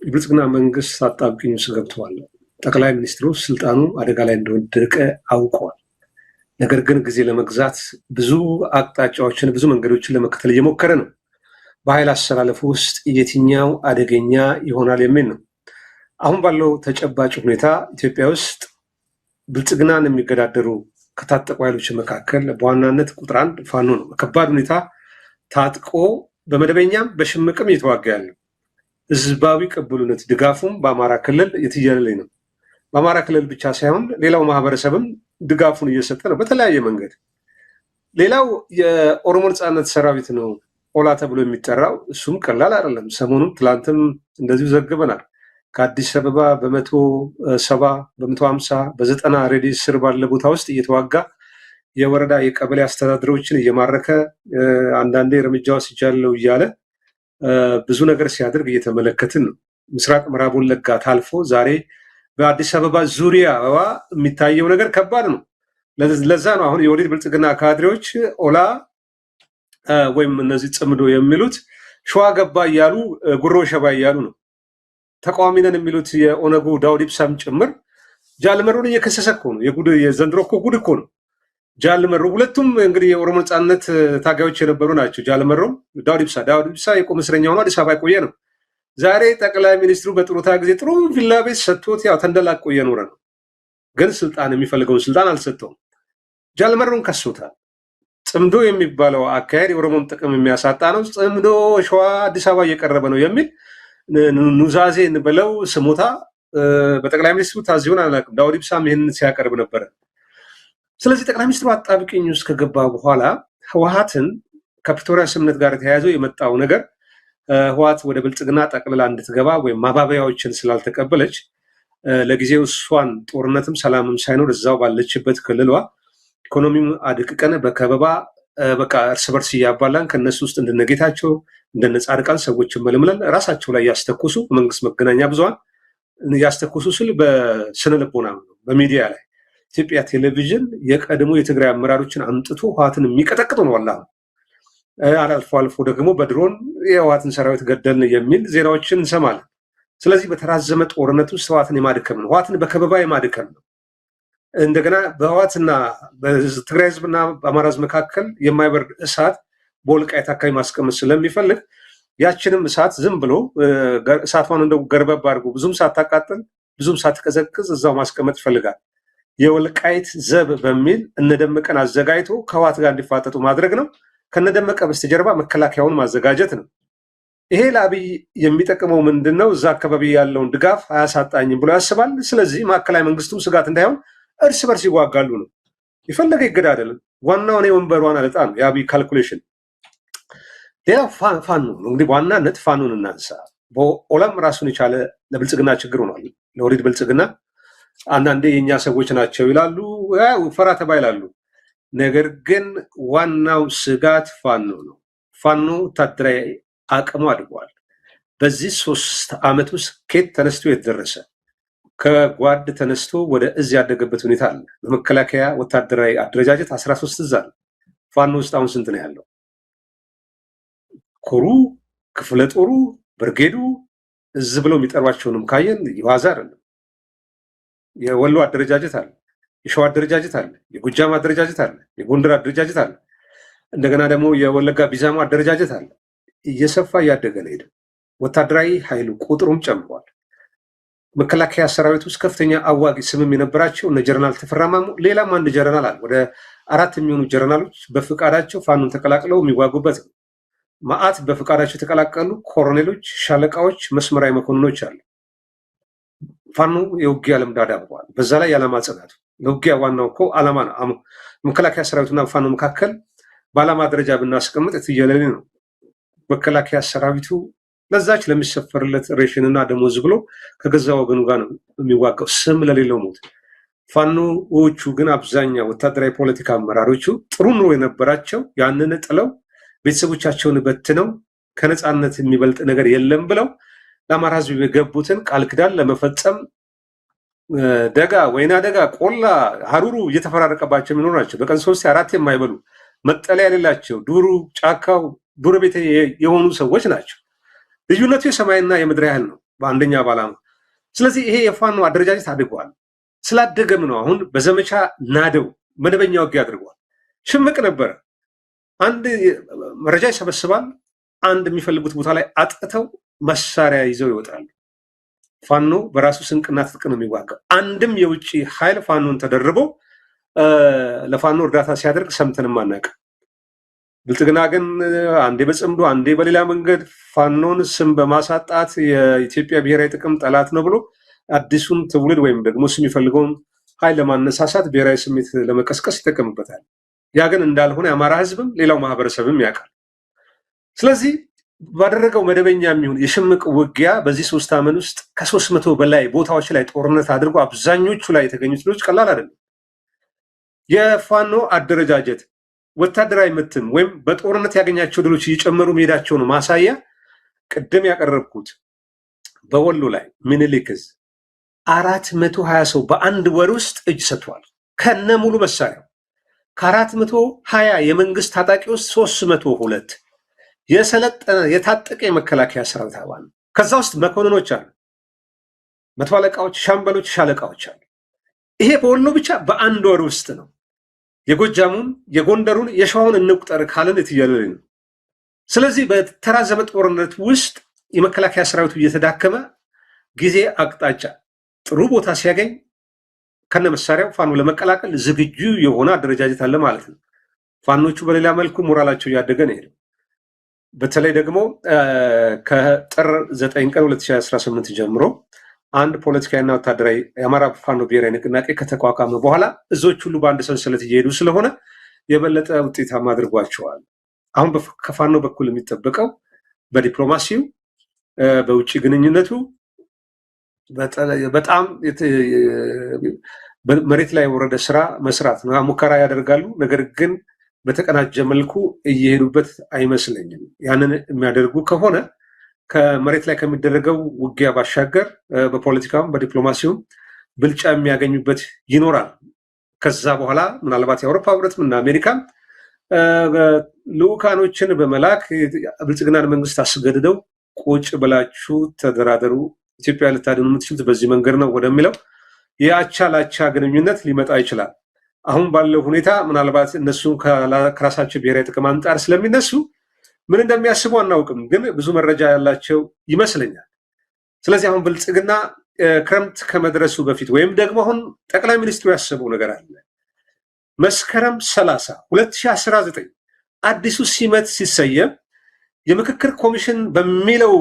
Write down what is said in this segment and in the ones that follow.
የብልጽግና መንግስት አጣብቂኝ ውስጥ ገብተዋል። ጠቅላይ ሚኒስትሩ ስልጣኑ አደጋ ላይ እንደወደቀ አውቀዋል። ነገር ግን ጊዜ ለመግዛት ብዙ አቅጣጫዎችን ብዙ መንገዶችን ለመከተል እየሞከረ ነው። በኃይል አሰላለፉ ውስጥ የትኛው አደገኛ ይሆናል የሚል ነው። አሁን ባለው ተጨባጭ ሁኔታ ኢትዮጵያ ውስጥ ብልጽግናን የሚገዳደሩ ከታጠቁ ኃይሎች መካከል በዋናነት ቁጥር አንድ ፋኖ ነው። በከባድ ሁኔታ ታጥቆ በመደበኛም በሽምቅም እየተዋጋ ያለው ህዝባዊ ቅቡልነት ድጋፉም በአማራ ክልል የትየለሌ ነው። በአማራ ክልል ብቻ ሳይሆን ሌላው ማህበረሰብም ድጋፉን እየሰጠ ነው በተለያየ መንገድ። ሌላው የኦሮሞ ነጻነት ሰራዊት ነው ኦላ ተብሎ የሚጠራው። እሱም ቀላል አይደለም። ሰሞኑን ትላንትም እንደዚሁ ዘግበናል። ከአዲስ አበባ በ170 በ150 በ90 ሬዲየስ ስር ባለ ቦታ ውስጥ እየተዋጋ የወረዳ የቀበሌ አስተዳደሮችን እየማረከ አንዳንዴ እርምጃ ወስጃለሁ እያለ ብዙ ነገር ሲያደርግ እየተመለከትን ነው። ምስራቅ ምዕራብ ወለጋ ታልፎ ዛሬ በአዲስ አበባ ዙሪያ የሚታየው ነገር ከባድ ነው። ለዛ ነው አሁን የወዲድ ብልጽግና ካድሬዎች ኦላ ወይም እነዚህ ጽምዶ የሚሉት ሸዋ ገባ እያሉ ጉሮ ሸባ እያሉ ነው። ተቃዋሚ ነን የሚሉት የኦነጉ ዳውድ ኢብሳም ጭምር ጃልመሮን እየከሰሰ እኮ ነው። የዘንድሮ እኮ ጉድ እኮ ነው። ጃልመሮ ሁለቱም እንግዲህ የኦሮሞ ነጻነት ታጋዮች የነበሩ ናቸው። ጃልመሮም ዳውድ ኢብሳ የቁም እስረኛ ሆኖ አዲስ አበባ የቆየ ነው። ዛሬ ጠቅላይ ሚኒስትሩ በጥሩታ ጊዜ ጥሩ ቪላ ቤት ሰጥቶት ያው ተንደላቆ እየኖረ ነው። ግን ስልጣን የሚፈልገውን ስልጣን አልሰጠውም። ጃልመሮን ከሶታል። ጽምዶ የሚባለው አካሄድ የኦሮሞን ጥቅም የሚያሳጣ ነው። ጽምዶ ሸዋ አዲስ አበባ እየቀረበ ነው የሚል ኑዛዜ እንበለው ስሞታ በጠቅላይ ሚኒስትሩ ታዚሆን አላውቅም። ዳውድ ኢብሳም ይህንን ሲያቀርብ ነበረ። ስለዚህ ጠቅላይ ሚኒስትሩ አጣብቂኝ ውስጥ ከገባ በኋላ ህወሓትን ከፕሪቶሪያ ስምምነት ጋር ተያይዞ የመጣው ነገር ህወሓት ወደ ብልጽግና ጠቅልላ እንድትገባ ወይም ማባበያዎችን ስላልተቀበለች ለጊዜው እሷን ጦርነትም ሰላምም ሳይኖር እዛው ባለችበት ክልሏ ኢኮኖሚም አድቅቀን በከበባ በቃ እርስ በርስ እያባላን ከነሱ ውስጥ እንደነጌታቸው እንደነጻድቃን ሰዎችን መልምለን ራሳቸው ላይ ያስተኩሱ መንግስት መገናኛ ብዙሃን ያስተኩሱ ስል በስነ ልቦና በሚዲያ ላይ ኢትዮጵያ ቴሌቪዥን የቀድሞ የትግራይ አመራሮችን አምጥቶ ህወሓትን የሚቀጠቅጡ ነው። አላ አልፎ አልፎ ደግሞ በድሮን የህወሓትን ሰራዊት ገደልን የሚል ዜናዎችን እንሰማለን። ስለዚህ በተራዘመ ጦርነት ውስጥ ህወሓትን የማድከም ነው። ህወሓትን በከበባ የማድከም ነው። እንደገና በህወሓትና በትግራይ ህዝብና በአማራ ህዝብ መካከል የማይበርድ እሳት በወልቃይት አካባቢ ማስቀመጥ ስለሚፈልግ ያችንም እሳት ዝም ብሎ እሳቷን እንደው ገርበብ አድርጎ ብዙም ሳታቃጥል ብዙም ሳትቀዘቅዝ እዛው ማስቀመጥ ይፈልጋል። የወልቃይት ዘብ በሚል እነደመቀን አዘጋጅቶ ከህወሓት ጋር እንዲፋጠጡ ማድረግ ነው። ከነደመቀ በስተጀርባ መከላከያውን ማዘጋጀት ነው። ይሄ ለአብይ የሚጠቅመው ምንድን ነው? እዛ አካባቢ ያለውን ድጋፍ አያሳጣኝም ብሎ ያስባል። ስለዚህ ማዕከላዊ መንግስቱም ስጋት እንዳይሆን እርስ በርስ ይዋጋሉ ነው። የፈለገ ይገዳደል። ዋናው እኔ ወንበሯን አለጣ ነው የአብይ ካልኩሌሽን። ሌላው ፋኖ ነው። እንግዲህ ዋናነት ፋኖን እናንሳ። በኦላም ራሱን የቻለ ለብልጽግና ችግር ሆኗል። ለወዲድ ብልጽግና አንዳንዴ የእኛ ሰዎች ናቸው ይላሉ፣ ፈራ ተባ ይላሉ። ነገር ግን ዋናው ስጋት ፋኖ ነው። ፋኖ ወታደራዊ አቅሙ አድጓል። በዚህ 3 ዓመት ውስጥ ከየት ተነስቶ የተደረሰ ከጓድ ተነስቶ ወደ እዝ ያደገበት ሁኔታ አለ። በመከላከያ ወታደራዊ አደረጃጀት 13 እዝ አለ። ፋኖ ውስጥ አሁን ስንት ነው ያለው? ኮሩ፣ ክፍለ ጦሩ፣ ብርጌዱ እዝ ብለው የሚጠሯቸውንም ካየን የዋዛ አይደለም። የወሎ አደረጃጀት አለ፣ የሸዋ አደረጃጀት አለ፣ የጎጃም አደረጃጀት አለ፣ የጎንደር አደረጃጀት አለ። እንደገና ደግሞ የወለጋ ቢዛማ አደረጃጀት አለ። እየሰፋ እያደገ ነው ሄደ። ወታደራዊ ኃይሉ ቁጥሩም ጨምሯል። መከላከያ ሰራዊት ውስጥ ከፍተኛ አዋጊ ስምም የነበራቸው እነ ጀነራል ተፈራ ማሞ፣ ሌላም አንድ ጀነራል አለ። ወደ 4 የሚሆኑ ጀነራሎች በፍቃዳቸው ፋኖን ተቀላቅለው የሚዋጉበት ነው። ማአት በፍቃዳቸው የተቀላቀሉ ኮሎኔሎች፣ ሻለቃዎች፣ መስመራዊ መኮንኖች አሉ። ፋኖ የውጊያ ልምድ አዳብሯል። በዛ ላይ የዓላማ ጽናቱ ለውጊያ ዋናው እኮ ዓላማ ነው። መከላከያ ሰራዊቱና ፋኖ መካከል በዓላማ ደረጃ ብናስቀምጥ የትየለሌ ነው። መከላከያ ሰራዊቱ ለዛች ለሚሰፈርለት ሬሽንና ደሞዝ ብሎ ከገዛ ወገኑ ጋር ነው የሚዋጋው፣ ስም ለሌለው ሞት። ፋኖዎቹ ግን አብዛኛው ወታደራዊ ፖለቲካ አመራሮቹ ጥሩ ኑሮ የነበራቸው ያንን ጥለው ቤተሰቦቻቸውን በትነው ከነፃነት የሚበልጥ ነገር የለም ብለው ለአማራ ህዝብ የገቡትን ቃል ኪዳን ለመፈጸም ደጋ ወይና ደጋ ቆላ ሀሩሩ እየተፈራረቀባቸው የሚኖሩ ናቸው። በቀን 3-4 የማይበሉ መጠለያ የሌላቸው ዱሩ ጫካው ዱር ቤት የሆኑ ሰዎች ናቸው። ልዩነቱ የሰማይና የምድር ያህል ነው። በአንደኛ ባላማ። ስለዚህ ይሄ የፋኖ አደረጃጀት አድጓል። ስላደገም ነው አሁን በዘመቻ ናደው መደበኛ ውጊያ አድርጓል። ሽምቅ ነበረ። አንድ መረጃ ይሰበስባል። አንድ የሚፈልጉት ቦታ ላይ አጥተው መሳሪያ ይዘው ይወጣሉ። ፋኖ በራሱ ስንቅና ትጥቅ ነው የሚዋጋው። አንድም የውጭ ኃይል ፋኖን ተደርቦ ለፋኖ እርዳታ ሲያደርግ ሰምተንም አናውቅም። ብልጽግና ግን አንዴ በጽምዶ አንዴ በሌላ መንገድ ፋኖን ስም በማሳጣት የኢትዮጵያ ብሔራዊ ጥቅም ጠላት ነው ብሎ አዲሱን ትውልድ ወይም ደግሞ እሱ የሚፈልገውን ኃይል ለማነሳሳት ብሔራዊ ስሜት ለመቀስቀስ ይጠቀምበታል። ያ ግን እንዳልሆነ የአማራ ህዝብም ሌላው ማህበረሰብም ያውቃል። ስለዚህ ባደረገው መደበኛ የሚሆን የሽምቅ ውጊያ በዚህ 3 ዓመት ውስጥ ከ300 በላይ ቦታዎች ላይ ጦርነት አድርጎ አብዛኞቹ ላይ የተገኙት ድሎች ቀላል አይደለም። የፋኖ አደረጃጀት ወታደራዊ ምትም ወይም በጦርነት ያገኛቸው ድሎች እየጨመሩ መሄዳቸውን ማሳያ ቅድም ያቀረብኩት በወሎ ላይ ምኒልክ ዕዝ 420 ሰው በአንድ ወር ውስጥ እጅ ሰጥቷል ከነ ሙሉ መሳሪያው። ከ420 የመንግስት ታጣቂ ውስጥ 302 የሰለጠነ የታጠቀ የመከላከያ ሰራዊት አባል። ከዛ ውስጥ መኮንኖች አሉ፣ መቶ አለቃዎች፣ ሻምበሎች፣ ሻለቃዎች አሉ። ይሄ በወሎ ብቻ በአንድ ወር ውስጥ ነው። የጎጃሙን፣ የጎንደሩን፣ የሸዋውን እንቁጠር ካልን እትየለሌ ነው። ስለዚህ በተራዘመ ጦርነት ውስጥ የመከላከያ ሰራዊቱ እየተዳከመ ጊዜ አቅጣጫ ጥሩ ቦታ ሲያገኝ ከነ መሳሪያው ፋኖ ለመቀላቀል ዝግጁ የሆነ አደረጃጀት አለ ማለት ነው። ፋኖቹ በሌላ መልኩ ሞራላቸው እያደገ ነው ሄደው። በተለይ ደግሞ ከጥር 9 ቀን 2018 ጀምሮ አንድ ፖለቲካዊና ወታደራዊ የአማራ ፋኖ ብሔራዊ ንቅናቄ ከተቋቋመ በኋላ እዞች ሁሉ በአንድ ሰንሰለት እየሄዱ ስለሆነ የበለጠ ውጤታማ አድርጓቸዋል። አሁን ከፋኖ በኩል የሚጠበቀው በዲፕሎማሲው፣ በውጭ ግንኙነቱ በጣም መሬት ላይ የወረደ ስራ መስራት ነው። ሙከራ ያደርጋሉ፣ ነገር ግን በተቀናጀ መልኩ እየሄዱበት አይመስለኝም። ያንን የሚያደርጉ ከሆነ ከመሬት ላይ ከሚደረገው ውጊያ ባሻገር በፖለቲካውም በዲፕሎማሲውም ብልጫ የሚያገኙበት ይኖራል። ከዛ በኋላ ምናልባት የአውሮፓ ህብረትም እና አሜሪካም ልኡካኖችን በመላክ ብልጽግናን መንግስት አስገድደው ቁጭ ብላችሁ ተደራደሩ፣ ኢትዮጵያ ልታድኑ የምትችሉት በዚህ መንገድ ነው ወደሚለው የአቻ ላቻ ግንኙነት ሊመጣ ይችላል። አሁን ባለው ሁኔታ ምናልባት እነሱ ከራሳቸው ብሔራዊ ጥቅም አንጻር ስለሚነሱ ምን እንደሚያስቡ አናውቅም፣ ግን ብዙ መረጃ ያላቸው ይመስለኛል። ስለዚህ አሁን ብልጽግና ክረምት ከመድረሱ በፊት ወይም ደግሞ አሁን ጠቅላይ ሚኒስትሩ ያሰበው ነገር አለ። መስከረም 30 2019 አዲሱ ሲመት ሲሰየም የምክክር ኮሚሽን በሚለው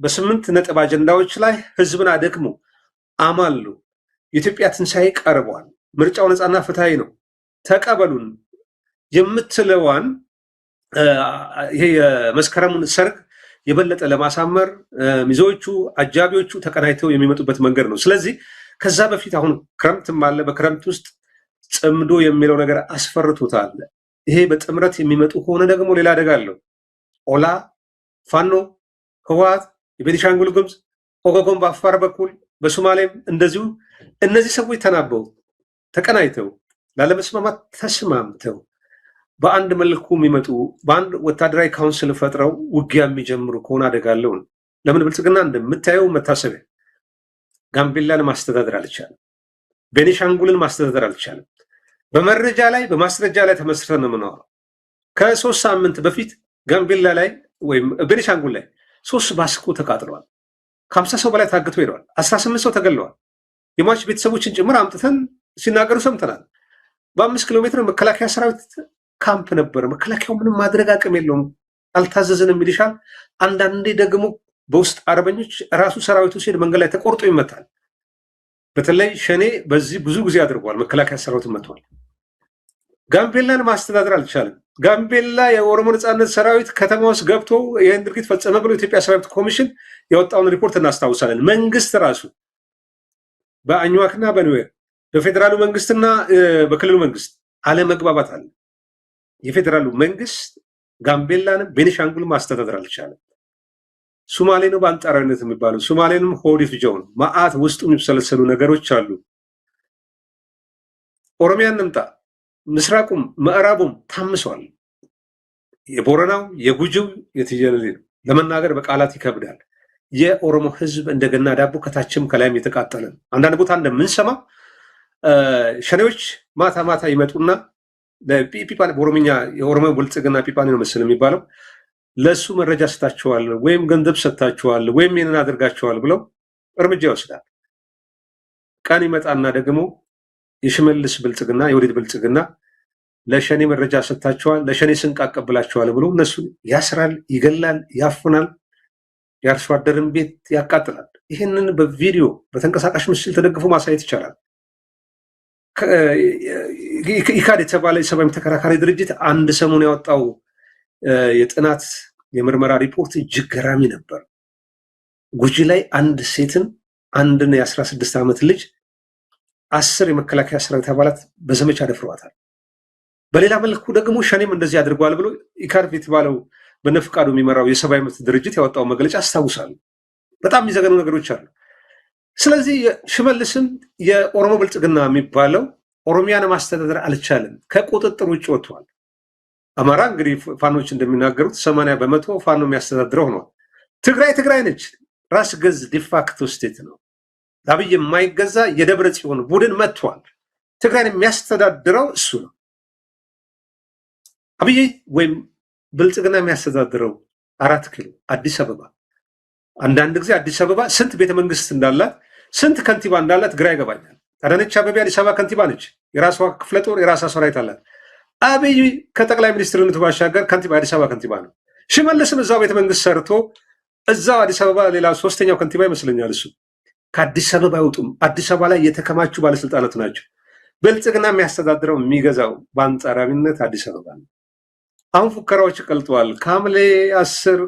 በ8 ነጥብ አጀንዳዎች ላይ ህዝብን አደክሙ አማሉ። የኢትዮጵያ ትንሣኤ ቀርቧል፣ ምርጫው ነፃና ፍትሃዊ ነው፣ ተቀበሉን የምትለዋን ይሄ የመስከረሙን ሰርግ የበለጠ ለማሳመር ሚዜዎቹ አጃቢዎቹ ተቀናይተው የሚመጡበት መንገድ ነው። ስለዚህ ከዛ በፊት አሁን ክረምትም አለ። በክረምት ውስጥ ጽምዶ የሚለው ነገር አስፈርቶታል። ይሄ በጥምረት የሚመጡ ከሆነ ደግሞ ሌላ አደጋ አለው። ኦላ፣ ፋኖ፣ ህወሓት፣ የቤኒሻንጉል ጉሙዝ፣ ኦጋጎን በአፋር በኩል በሶማሌም እንደዚሁ እነዚህ ሰዎች ተናበው ተቀናይተው ላለመስማማት ተስማምተው በአንድ መልኩ የሚመጡ በአንድ ወታደራዊ ካውንስል ፈጥረው ውጊያ የሚጀምሩ ከሆነ አደጋ አለው። ለምን ብልጽግና እንደምታየው መታሰቢያ ጋምቤላን ማስተዳደር አልቻለም፣ ቤኒሻንጉልን ማስተዳደር አልቻለም። በመረጃ ላይ በማስረጃ ላይ ተመስርተን ነው የምናወራው። ከ3 ሳምንት በፊት ጋምቤላ ላይ ወይም ቤኒሻንጉል ላይ 3 ባስኮ ተቃጥለዋል። ከ50 ሰው በላይ ታግተው ሄደዋል። 18 ሰው ተገለዋል። የሟች ቤተሰቦችን ጭምር አምጥተን ሲናገሩ ሰምተናል። በ5 ኪሎ ሜትር መከላከያ ሰራዊት ካምፕ ነበር። መከላከያው ምንም ማድረግ አቅም የለውም፣ አልታዘዝንም ይልሻል። አንዳንዴ ደግሞ በውስጥ አርበኞች ራሱ ሰራዊቱ ሲሄድ መንገድ ላይ ተቆርጦ ይመታል። በተለይ ሸኔ በዚህ ብዙ ጊዜ አድርጓል። መከላከያ ሰራዊትን መቷል። ጋምቤላን ማስተዳደር አልቻለም። ጋምቤላ የኦሮሞ ነፃነት ሰራዊት ከተማ ውስጥ ገብቶ ይህን ድርጊት ፈጸመ ብሎ የኢትዮጵያ ሰራዊት ኮሚሽን ያወጣውን ሪፖርት እናስታውሳለን። መንግስት ራሱ በአኝዋክና በኒዌር በፌዴራሉ መንግስትና በክልሉ መንግስት አለመግባባት አለ። የፌዴራሉ መንግስት ጋምቤላንም ቤኒሻንጉልም ማስተዳደር አልቻለም። ሱማሌ ነው በአንጻራዊነት የሚባለው። ሱማሌንም ሆድ ይፍጀው ነው። መዓት ውስጡ የሚሰለሰሉ ነገሮች አሉ። ኦሮሚያን እንምጣ። ምስራቁም ምዕራቡም ታምሷል። የቦረናው የጉጂው የትየለሌ ነው። ለመናገር በቃላት ይከብዳል። የኦሮሞ ህዝብ እንደገና ዳቦ ከታችም ከላይም የተቃጠለ ነው። አንዳንድ ቦታ እንደምንሰማ ሸኔዎች ማታ ማታ ይመጡና ለፒፓን በኦሮምኛ የኦሮሞ ብልጽግና ፒፓን ነው መሰል የሚባለው ለሱ መረጃ ሰጣቸዋል ወይም ገንዘብ ሰጣቸዋል ወይም ይህንን አድርጋቸዋል ብለው እርምጃ ይወስዳል። ቀን ይመጣና ደግሞ የሽመልስ ብልጽግና የወዴድ ብልጽግና ለሸኔ መረጃ ሰጣቸዋል፣ ለሸኔ ስንቅ አቀብላቸዋል ብሎ እነሱን ያስራል፣ ይገላል፣ ያፍናል፣ የአርሶ አደርን ቤት ያቃጥላል። ይህንን በቪዲዮ በተንቀሳቃሽ ምስል ተደግፎ ማሳየት ይቻላል። ኢካድ የተባለ የሰብአዊ ተከራካሪ ድርጅት አንድ ሰሞን ያወጣው የጥናት የምርመራ ሪፖርት እጅግ ገራሚ ነበር። ጉጂ ላይ አንድ ሴትን አንድን የ16 ዓመት ልጅ 10 የመከላከያ ሰራዊት አባላት በዘመቻ ደፍረዋታል። በሌላ መልኩ ደግሞ ሸኔም እንደዚህ አድርገዋል ብሎ ኢካድ የተባለው በነፍቃዱ የሚመራው የሰብአዊ መብት ድርጅት ያወጣው መግለጫ አስታውሳለሁ። በጣም የሚዘገኑ ነገሮች አሉ። ስለዚህ ሽመልስም የኦሮሞ ብልጽግና የሚባለው ኦሮሚያን ማስተዳደር አልቻለም፣ ከቁጥጥር ውጭ ወጥቷል። አማራ እንግዲህ ፋኖች እንደሚናገሩት 80% ፋኖ የሚያስተዳድረው ሆኗል። ትግራይ ነች፣ ራስ ገዝ ዲፋክቶ ስቴት ነው። አብይ የማይገዛ የደብረ ጽዮን ቡድን መጥቷል። ትግራይን የሚያስተዳድረው እሱ ነው። አብይ ወይም ብልጽግና የሚያስተዳድረው 4 ኪሎ አዲስ አበባ። አንዳንድ ጊዜ አዲስ አበባ ስንት ቤተ መንግስት እንዳላት ስንት ከንቲባ እንዳላት ግራ ይገባኛል። አዳነች አቤቤ አዲስ አበባ ከንቲባ ነች። የራሷ ክፍለ ጦር የራሷ ሰራዊት አላት። አብይ ከጠቅላይ ሚኒስትርነቱ ባሻገር ከንቲባ አዲስ አበባ ከንቲባ ነው። ሽመልስም እዛው ቤተ መንግስት ሰርቶ እዛው አዲስ አበባ ሌላ 3ኛው ከንቲባ ይመስለኛል። እሱ ከአዲስ አበባ አይወጡም። አዲስ አበባ ላይ የተከማቹ ባለስልጣናት ናቸው። ብልጽግና የሚያስተዳድረው የሚገዛው በአንጻራዊነት አዲስ አበባ ነው። አሁን ፉከራዎች ቀልጠዋል።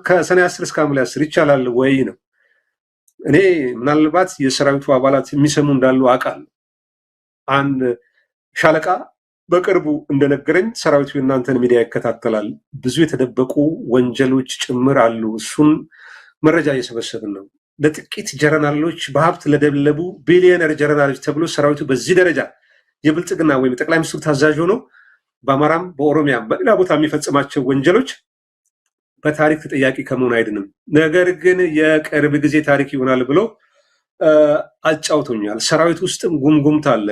ከሰኔ 10 እስከ ሐምሌ 10 ይቻላል ወይ ነው። እኔ ምናልባት የሰራዊቱ አባላት የሚሰሙ እንዳሉ አውቃለሁ። አንድ ሻለቃ በቅርቡ እንደነገረኝ ሰራዊቱ የእናንተን ሚዲያ ይከታተላል፣ ብዙ የተደበቁ ወንጀሎች ጭምር አሉ፣ እሱን መረጃ እየሰበሰብን ነው። ለጥቂት ጀረናሎች በሀብት ለደለቡ ቢሊዮነር ጀረናሎች ተብሎ ሰራዊቱ በዚህ ደረጃ የብልጽግና ወይም ጠቅላይ ሚኒስትሩ ታዛዥ ሆኖ በአማራም በኦሮሚያም በሌላ ቦታ የሚፈጽማቸው ወንጀሎች በታሪክ ተጠያቂ ከመሆን አይድንም። ነገር ግን የቅርብ ጊዜ ታሪክ ይሆናል ብሎ አጫውቶኛል። ሰራዊት ውስጥም ጉምጉምታ አለ፣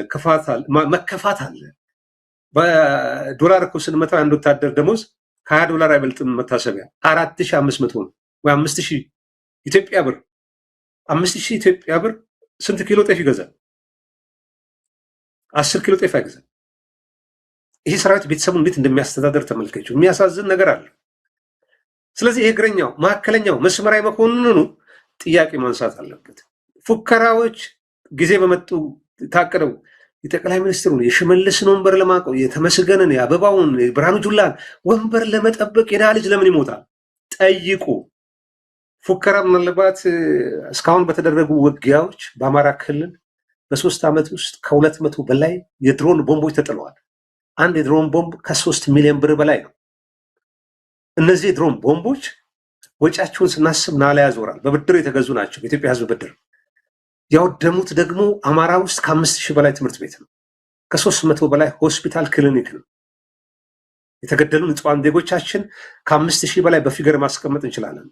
መከፋት አለ። በዶላር እኮ ስንመታው አንድ ወታደር ደሞዝ $20 አይበልጥም። መታሰቢያ 4500 ነው ወይ 5000 ኢትዮጵያ ብር። 5000 ኢትዮጵያ ብር ስንት ኪሎ ጤፍ ይገዛል? 10 ኪሎ ጤፍ አይገዛም። ይሄ ሰራዊት ቤተሰቡ እንዴት እንደሚያስተዳደር ተመልከቹ። የሚያሳዝን ነገር አለ። ስለዚህ ይሄ እግረኛው መካከለኛው መስመራዊ መኮንኑ ጥያቄ ማንሳት አለበት። ፉከራዎች ጊዜ በመጡ ታቅደው የጠቅላይ ሚኒስትሩን የሽመልስን ወንበር ለማቀው የተመስገንን የአበባውን የብርሃኑ ጁላን ወንበር ለመጠበቅ የድሃ ልጅ ለምን ይሞታል? ጠይቁ። ፉከራ ምናልባት እስካሁን በተደረጉ ውጊያዎች በአማራ ክልል በ3 ዓመት ውስጥ ከ200 በላይ የድሮን ቦምቦች ተጥለዋል። አንድ የድሮን ቦምብ ከ3 ሚሊዮን ብር በላይ ነው። እነዚህ የድሮን ቦምቦች ወጪያቸውን ስናስብ ናላ ያዞራል። በብድር የተገዙ ናቸው፣ በኢትዮጵያ ሕዝብ ብድር። ያወደሙት ደግሞ አማራ ውስጥ ከ5000 በላይ ትምህርት ቤት ነው፣ ከ300 በላይ ሆስፒታል ክሊኒክ ነው። የተገደሉ ንጹሃን ዜጎቻችን ከ5000 በላይ በፊገር ማስቀመጥ እንችላለን።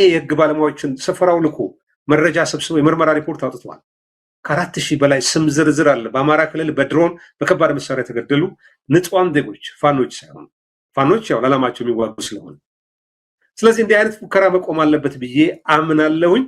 የህግ ባለሙያዎችን ሰፈራው ልኮ መረጃ ሰብስበው የምርመራ ሪፖርት አውጥተዋል። ከ4000 በላይ ስም ዝርዝር አለ። በአማራ ክልል በድሮን በከባድ መሳሪያ የተገደሉ ንጹሃን ዜጎች፣ ፋኖች ሳይሆኑ ፋኖች ያው ለዓላማቸው የሚዋጉ ስለሆነ። ስለዚህ እንዲህ አይነት ፉከራ መቆም አለበት ብዬ አምናለሁኝ።